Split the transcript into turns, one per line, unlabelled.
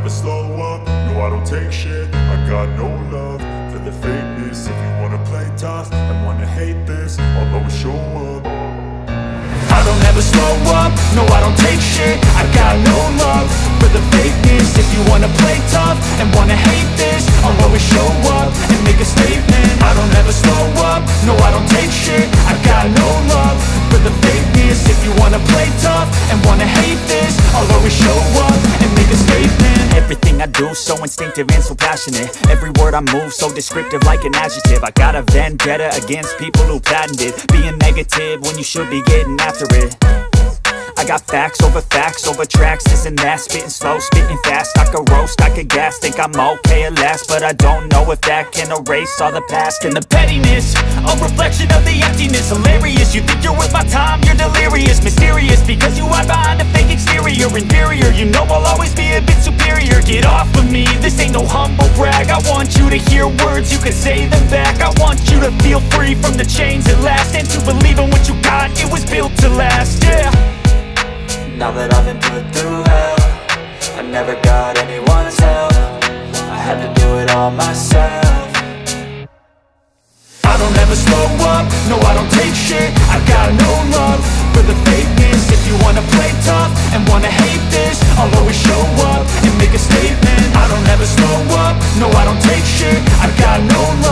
never slow up, no I don't take shit. I got no love for the fakeness. If you wanna play tough and wanna hate this, I'll always show up.
I don't ever slow up, no I don't take shit. I got no love for the fakeness. If you wanna play tough and wanna hate this, I'll always show up and make a statement. I don't ever slow up, no I don't take shit. I got no love for the fakeness. If you wanna play tough and wanna hate this, I'll always show up and make a statement. Everything I do so instinctive and so passionate. Every word I move so descriptive like an adjective. I got a vendetta against people who patented being negative when you should be getting after it. I got facts over tracks, this and that. Spitting slow, spitting fast. I could roast, I could gas. Think I'm okay at last, but I don't know if that can erase all the past. And the pettiness, a reflection of the emptiness. Hilarious, you think you're worth my time, you're delirious. Mysterious, because you hide behind a fake exterior. Inferior, you know I'll always be a bit superior. Get off of me, this ain't no humble brag. I want you to hear words, you can say them back. I want you to feel free from the chains at last, and to believe in what you got, it was built to last, yeah.
Now that I've been put through hell, I never got anyone's help. I had to do it all myself.
I don't ever slow up, no I don't take shit. I got no love for the fakeness. If you wanna play tough and wanna hate this, I'll always show up and make a statement. I don't ever slow up, no I don't take shit. I got no love